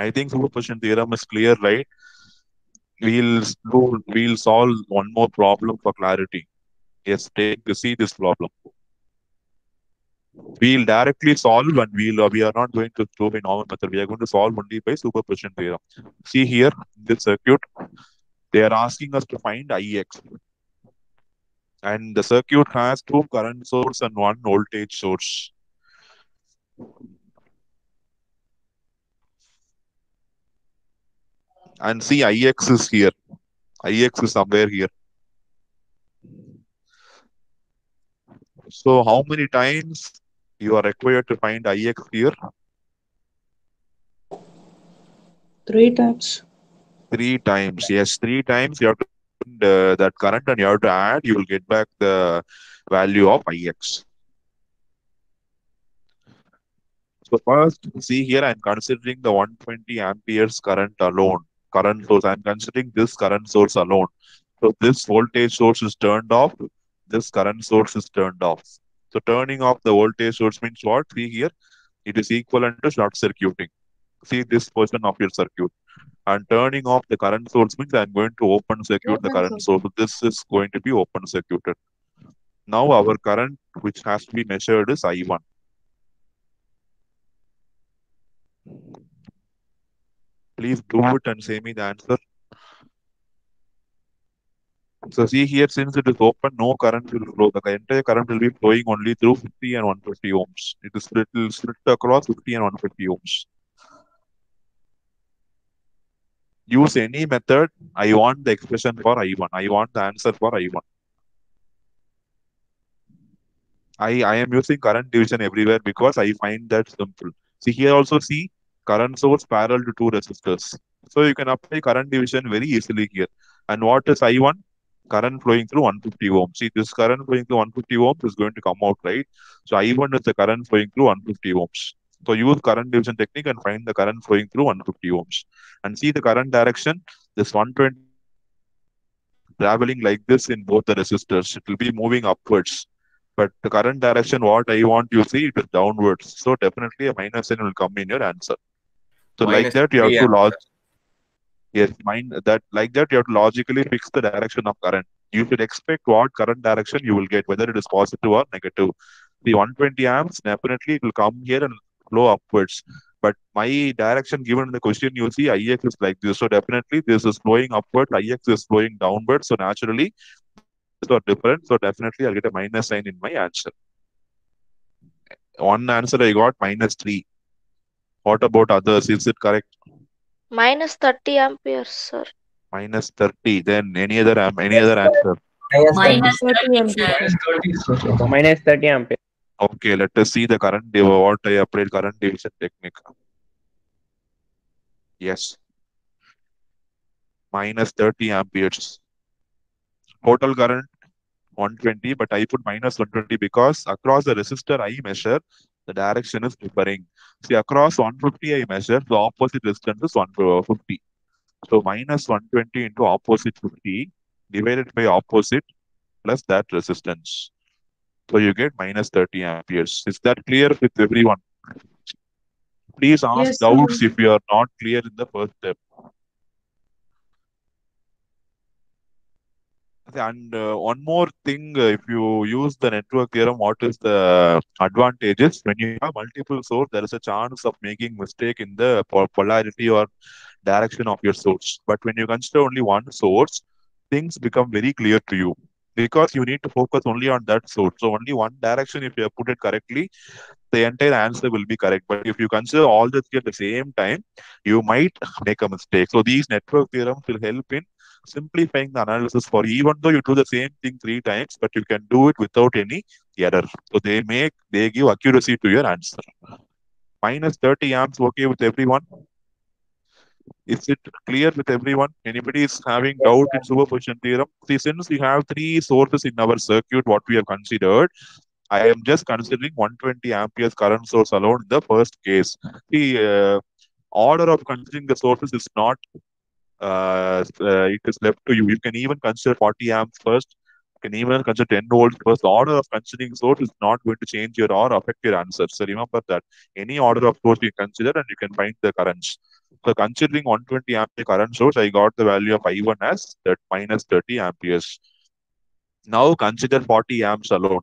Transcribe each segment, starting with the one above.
I think superposition theorem is clear, right? We'll solve one more problem for clarity. Yes, see this problem. We'll directly solve and we are not going to do by normal method. We are going to solve only by superposition theorem. See here, this circuit, they are asking us to find Ix. And the circuit has two current source and one voltage source. And see, Ix is here. Ix is somewhere here. So how many times you are required to find Ix here? 3 times. 3 times. Yes, 3 times you have to find that current and you have to add, you will get back the value of Ix. So first, see here, I'm considering the 120 amperes current alone. Current source, I'm considering this current source alone. So this voltage source is turned off. This current source is turned off. So turning off the voltage source means what? See here, it is equivalent to short circuiting. See this portion of your circuit. And turning off the current source means I'm going to open circuit the current source. So this is going to be open circuited. Now our current which has to be measured is I1. Please do it and say me the answer. So see here, since it is open, no current will flow. The entire current will be flowing only through 50 and 150 ohms. It will split across 50 and 150 ohms. Use any method. I want the expression for I1. I want the answer for I1. I am using current division everywhere because I find that simple. See here also see current source parallel to two resistors. So you can apply current division very easily here. And what is I1? Current flowing through 150 ohms. See this current flowing through 150 ohms is going to come out, right? So I1 is the current flowing through 150 ohms. So use current division technique and find the current flowing through 150 ohms. And see the current direction. This 120 traveling like this in both the resistors. It will be moving upwards. But the current direction, what I want you see, it is downwards. So definitely a minus sign will come in your answer. So like Minus that, you have 3 to amps. yes, mind that like that you have to logically fix the direction of current. You should expect what current direction you will get, whether it is positive or negative. The 120 amps, definitely it will come here and flow upwards. But my direction given in the question, you see Ix is like this. So definitely this is flowing upwards, Ix is flowing downwards. So naturally, are different. So definitely I'll get a minus sign in my answer. One answer I got -3. What about others? Is it correct? Minus 30 amperes, sir. -30. Then any other answer? Minus Minus 30, 30 sir. amperes. Minus 30 ampere. Okay, let us see the current what I applied current division technique. Yes. -30 amperes. Total current 120, but I put -120 because across the resistor I measure, the direction is differing. See, across 150 I measure, the opposite resistance is 150. So -120 into opposite 50 divided by opposite plus that resistance. So you get -30 amperes. Is that clear with everyone? Please ask Yes, doubts sir. if you are not clear in the first step. And one more thing, if you use the network theorem, what is the advantages? When you have multiple source, there is a chance of making mistake in the polarity or direction of your source. But when you consider only one source, things become very clear to you because you need to focus only on that source. So only one direction, if you have put it correctly, the entire answer will be correct. But if you consider all the three at the same time, you might make a mistake. So these network theorems will help in simplifying the analysis for even though you do the same thing 3 times, but you can do it without any error. So they give accuracy to your answer. -30 amps, okay with everyone? Is it clear with everyone? Anybody is having doubt in superposition theorem? See, since we have three sources in our circuit, what we have considered, I am just considering 120 amperes current source alone in the first case. The order of considering the sources is not, it is left to you. You can even consider 40 amps first. You can even consider 10 volts first. The order of considering source is not going to change your or affect your answer. So remember that any order of source you consider and you can find the currents. So considering 120 ampere current source, I got the value of I1 as that minus 30 amperes. Now consider 40 amps alone.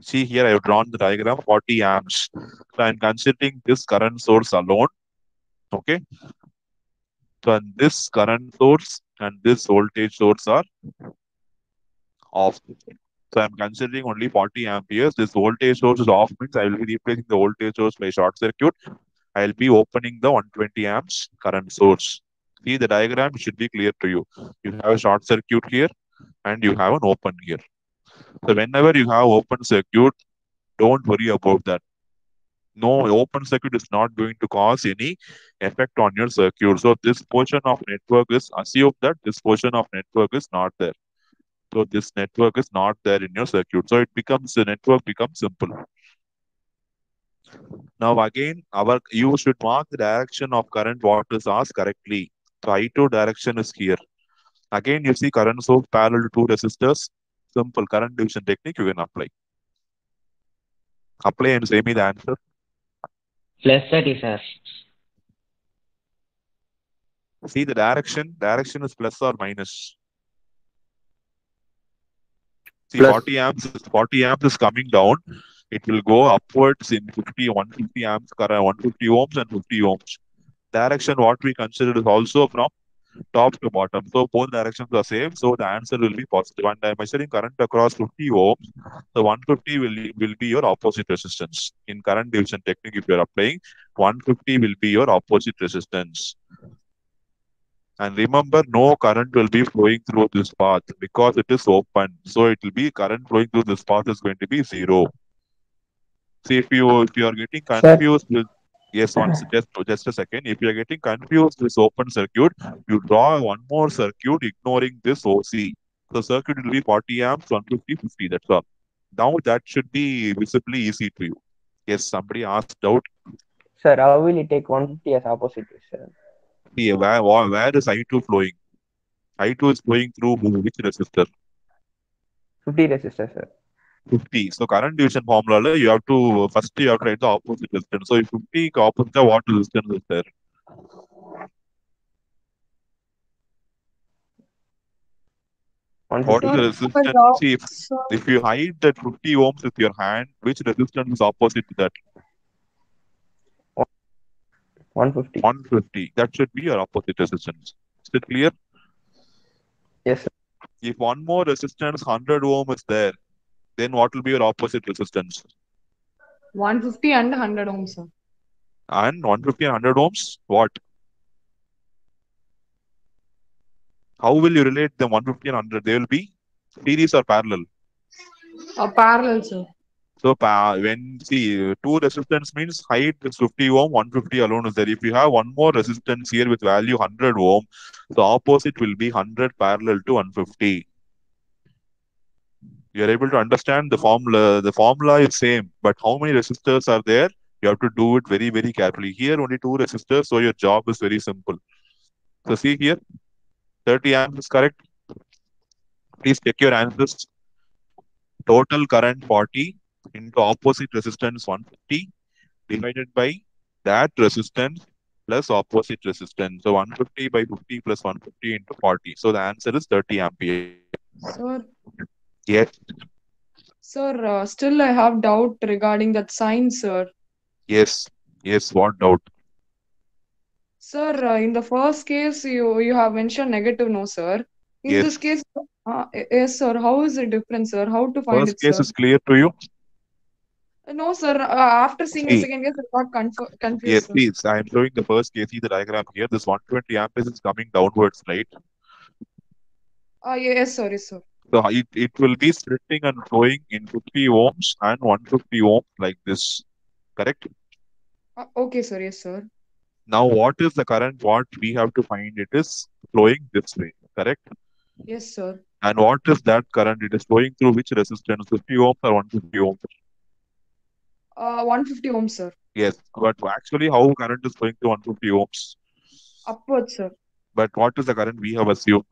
See here, I have drawn the diagram 40 amps. So I'm considering this current source alone. Okay. So and this current source and this voltage source are off. So I'm considering only 40 amperes. This voltage source is off means I will be replacing the voltage source by short circuit. I'll be opening the 120 amps current source. See the diagram should be clear to you. You have a short circuit here and you have an open here. So whenever you have open circuit, don't worry about that. No, open circuit is not going to cause any effect on your circuit. So this portion of network is assume that this portion of network is not there. So this network is not there in your circuit. So it becomes the network becomes simple. Now again, our you should mark the direction of current what is asked correctly. So I2 direction is here. Again, you see current source parallel to two resistors. Simple current division technique you can apply. Apply and say me the answer. Plus 30, sir. See the direction. Direction is plus or minus. See, Plus. 40 amps is coming down. It will go upwards in 150 amps current, 150 ohms and 50 ohms. Direction what we consider is also from top to bottom. So both directions are same. So the answer will be positive. And I'm measuring current across 50 ohms. So 150 will be your opposite resistance. In current division technique, if you're applying, 150 will be your opposite resistance. And remember, no current will be flowing through this path because it is open. So it will be current flowing through this path is going to be 0. See, if you are getting confused with yes, just a second. If you are getting confused with open circuit, you draw one more circuit ignoring this OC. So circuit will be 40 amps, 150, 50. That's all. Now that should be visibly easy to you. Yes, somebody asked out. Sir, how will you take 150 as opposite resistance? See, where is I2 flowing? I2 is flowing through which resistor? 50 resistors, sir. 50. So current division formula, you have to first you have to write the opposite resistance. So if 50 opposite, what resistance is there? 150. What is the resistance? See, if you hide that 50 ohms with your hand, which resistance is opposite to that? 150. 150. That should be your opposite resistance. Is it clear? Yes, sir. If one more resistance, 100 ohm is there, then what will be your opposite resistance? 150 and 100 ohms, sir. And 150 and 100 ohms, what? How will you relate them 150 and 100? They will be series or parallel? Parallel, sir. So when see two resistance means height is 50 ohm, 150 alone is there. If you have one more resistance here with value 100 ohm, the opposite will be 100 parallel to 150. You are able to understand the formula. The formula is same, but how many resistors are there? You have to do it very, very carefully. Here only two resistors, so your job is very simple. So see here, 30 amps is correct. Please check your answers. Total current 40 into opposite resistance 150 divided by that resistance plus opposite resistance. So 150 by 50 plus 150 into 40. So the answer is 30 ampere. Sir. Yes. Sir, still I have doubt regarding that sign, sir. Yes. Yes. What doubt? Sir, in the first case, you have mentioned negative, no, sir. In Yes. this case, yes, sir. How is it different, sir? How to find First it, case sir? is clear to you? No, sir. After seeing the second case, I got confused. Yes, sir. please. I am showing the first case. See the diagram here. This 120 amperes is coming downwards, right? Yes, sir. Yes, sir. So it will be splitting and flowing in 50 ohms and 150 ohms like this. Correct? Okay, sir. Yes, sir. Now, what is the current? What we have to find it is flowing this way. Correct? Yes, sir. And what is that current? It is flowing through which resistance? 50 ohms or 150 ohms? 150 ohms, sir. Yes, but actually, how current is flowing through 150 ohms? Upwards, sir. But what is the current we have assumed?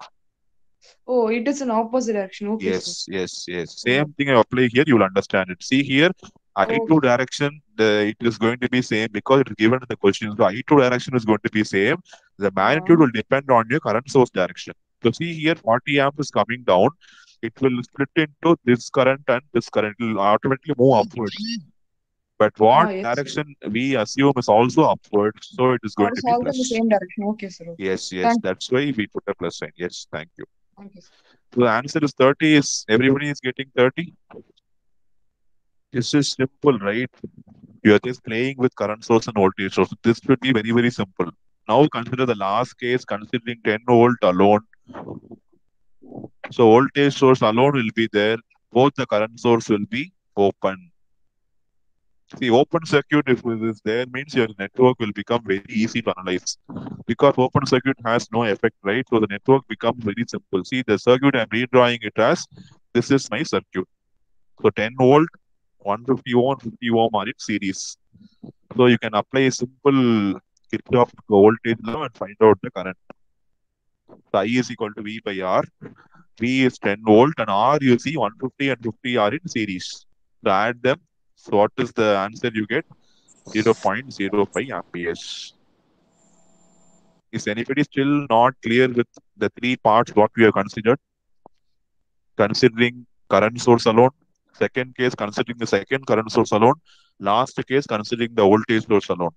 Oh, it is in opposite direction. Okay, yes, sir. yes, yes. Same thing I apply here. You will understand it. See here, I2 direction, it is going to be same because it is given in the question. So I2 direction is going to be same. The magnitude will depend on your current source direction. So see here, 40 amp is coming down. It will split into this current and this current. It will automatically move upwards. But what Yes. direction we assume is also upwards, so it is going to be Also in the plus. same direction. Okay, sir. Okay. Yes, yes. Thank That's why we put a plus sign. Yes, thank you. you, sir. So the answer is 30. Is everybody is getting 30? This is simple, right? You are just playing with current source and voltage source. This should be very, very simple. Now consider the last case, considering 10 volt alone. So voltage source alone will be there. Both the current source will be open. See, open circuit, if it is there, means your network will become very easy to analyze. Because open circuit has no effect, right? So the network becomes very simple. See, the circuit I'm redrawing it as, this is my circuit. So 10 volt, 150 ohm, 50 ohm are in series. So you can apply a simple Kirchhoff voltage law and find out the current. So I is equal to V by R. V is 10 volt and R you see 150 and 50 are in series. So add them. So what is the answer you get? 0.05 amperes. Is anybody still not clear with the three parts what we have considered? Considering current source alone. Second case, considering the second current source alone. Last case, considering the voltage source alone.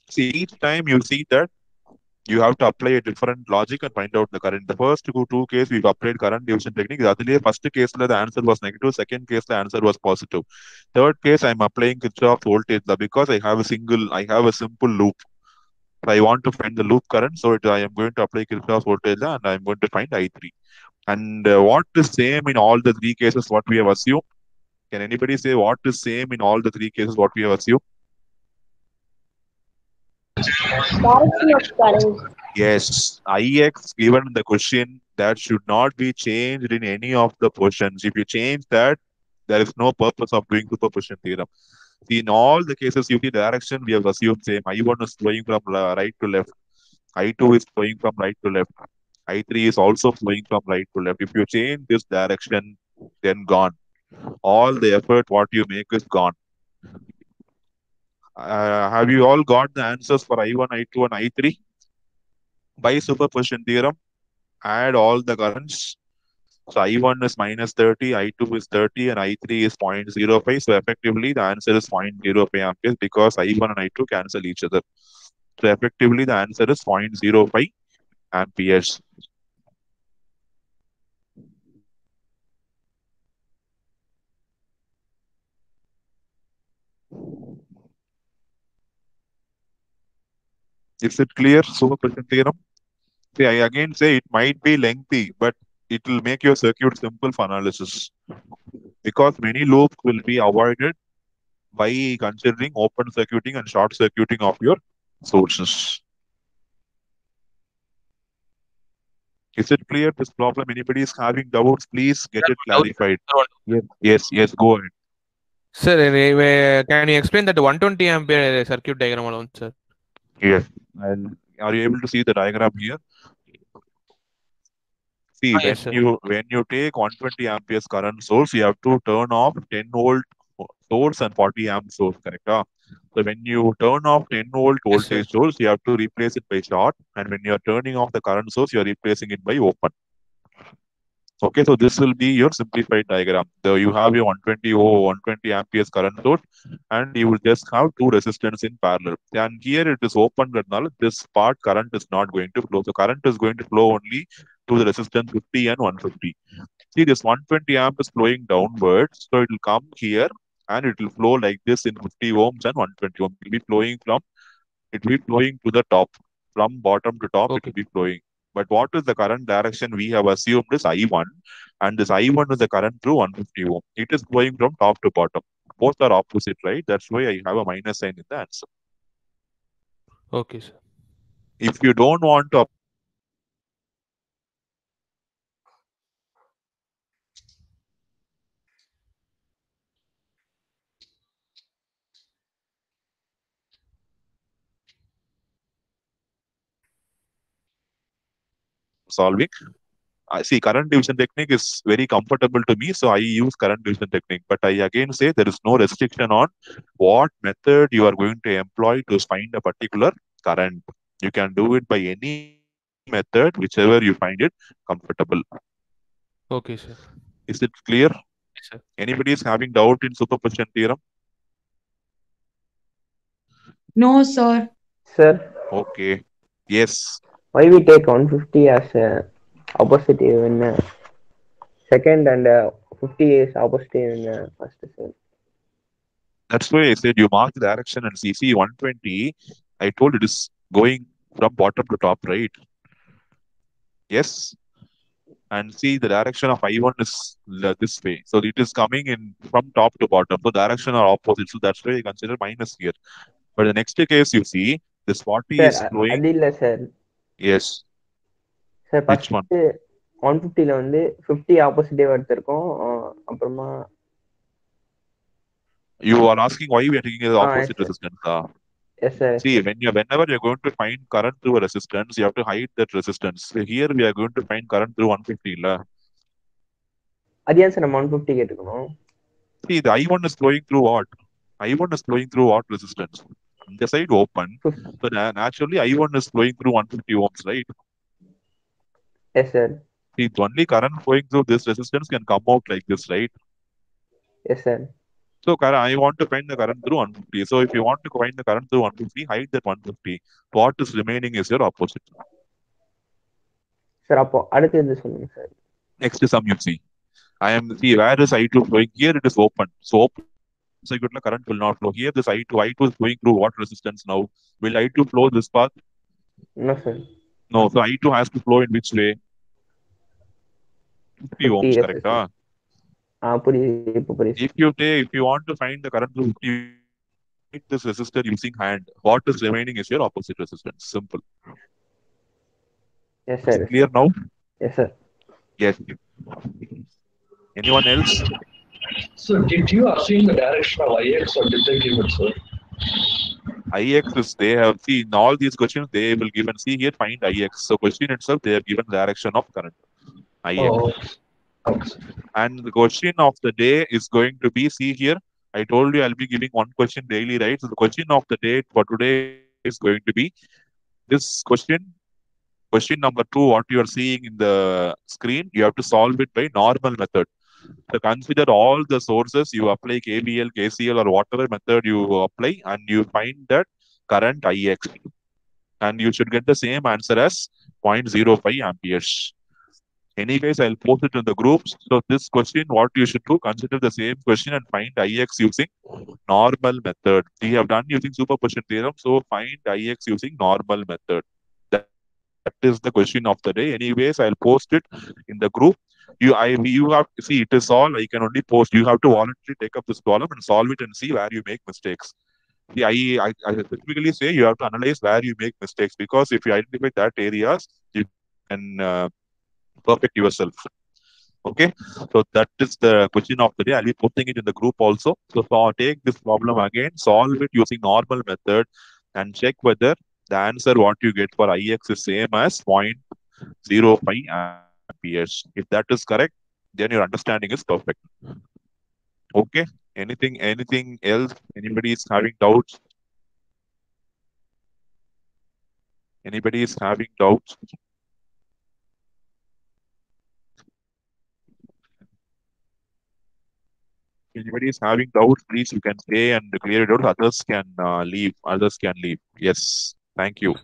See, each time you see that you have to apply a different logic and find out the current. The first two cases we've applied current division technique. The first case the answer was negative. Second case the answer was positive. Third case I'm applying Kirchhoff's voltage law because I have a simple loop. I want to find the loop current, so I am going to apply Kirchhoff's voltage law and I'm going to find I3. And what is same in all the three cases? What we have assumed? Can anybody say what is same in all the three cases? What we have assumed? Direction of current. Yes, Ix given in the question that should not be changed in any of the portions. If you change that, there is no purpose of doing superposition theorem. See, in all the cases, you see direction, we have assumed same. I1 is flowing from right to left. I2 is flowing from right to left. I3 is also flowing from right to left. If you change this direction, then gone. All the effort what you make is gone. Have you all got the answers for I1, I2, and I3? By superposition theorem, add all the currents. So I1 is minus 30, I2 is 30, and I3 is 0.05. So effectively, the answer is 0.05 amperes because I1 and I2 cancel each other. So effectively, the answer is 0.05 amperes. Is it clear? Superposition theorem. See, I again say it might be lengthy, but it will make your circuit simple for analysis because many loops will be avoided by considering open circuiting and short circuiting of your sources. Is it clear this problem? Anybody is having doubts, please get it clarified. Yes, go ahead. Sir, can you explain that 120 ampere circuit diagram alone, sir? Yes. And are you able to see the diagram here? See, Yes, when you take 120 amperes current source, you have to turn off 10 volt source and 40 amp source, correct? So when you turn off 10 volt Yes, sir. voltage source, you have to replace it by short. And when you are turning off the current source, you are replacing it by open. Okay, so this will be your simplified diagram. So you have your 120 amperes current source, and you will just have two resistance in parallel. And here it is open, this part current is not going to flow. So current is going to flow only to the resistance 50 and 150. See, this 120 amp is flowing downwards, so it will come here and it will flow like this in 50 ohms and 120 ohms. It will be flowing to the top. From bottom to top, it will be flowing. But what is the current direction we have assumed is I1, and this I1 is the current through 150 ohm. It is flowing from top to bottom. Both are opposite, right? That's why I have a minus sign in the answer. Okay, sir. If you don't want to solving, see, current division technique is very comfortable to me, so I use current division technique. But I again say there is no restriction on what method you are going to employ to find a particular current. You can do it by any method, whichever you find it comfortable. Okay, sir. Is it clear? Yes, sir. Anybody is having doubt in superposition theorem? No, sir. Sir, Okay. Yes. why we take 150 as a oppositive in second and 50 is oppositive in first, sir? That's why I said you mark the direction and see 120. I told it is going from bottom to top, right? Yes. And see the direction of I1 is this way. So it is coming in from top to bottom. So direction are opposite. So that's why I consider minus here. But the next case you see, this 40 Sir, is flowing. அது இல்ல sir. Yes. Sir Which one? First 150ல வந்து 50 ஆப்போசிட்டிவ் எடுத்திருக்கோம். அப்புறமா You are asking why we are taking the opposite yes, sir. resistance. Yes, sir. See, whenever you're going to find current through a resistance, you have to hide that resistance. So here we are going to find current through 150. அது ஏன் sir நம்ம 150 கேட்டுக்கணும்? See, the I1 is flowing through what? I1 is flowing through what resistance? The side open. So naturally, I1 is flowing through 150 ohms, right? Yes, sir. See, only current flowing through this resistance can come out like this, right? Yes, sir. So I want to find the current through 150. So if you want to find the current through 150, hide that 150. What is remaining is your opposite. Sir அப்போ அடுத்து சொல்லுங்க sir. Next sum you see. See, where is I2 flowing? Here it is open. So open circuit current will not flow. Here this I2 is flowing through what resistance now? Will I2 flow this path? No, sir. No. So I2 has to flow in which way? 50 ohms, correct? புரியுது. If you want to find the current through 50, take this resistor using hand. What is remaining is your opposite resistance. Simple. Yes, sir. Is it clear now? Yes, sir. Yes. Anyone else? So did you assume the direction of IX or did they give it, sir? IX is, they have, see, in all these questions, they will give and see here, find IX. So question itself, they have given direction of current. IX. Oh, okay. And the question of the day is going to be, see here, I told you I'll be giving one question daily, right? So the question of the day for today is going to be this question. Question number 2, what you are seeing in the screen, you have to solve it by normal method. So consider all the sources, you apply KVL, KCL or whatever method you apply and you find that current IX. And you should get the same answer as 0.05 amperes. Anyways, I'll post it in the groups. So this question, what you should do, consider the same question and find IX using normal method. We have done using superposition theorem, so find IX using normal method. That is the question of the day. Anyways, I'll post it in the group. You have see, it is all I can only post. You have to voluntarily take up this problem and solve it and see where you make mistakes. See, I specifically say you have to analyze where you make mistakes, because if you identify that areas, you can perfect yourself. Okay, so that is the question of the day. I'll be posting it in the group also. So take this problem again, solve it using normal method, and check whether the answer what you get for IX is same as 0.05 amperes. If that is correct, then your understanding is perfect. Okay. Anything else? Anybody is having doubts? Anybody is having doubts? Anybody is having doubts, please you can say and clear it out. Others can leave. Yes. Thank you.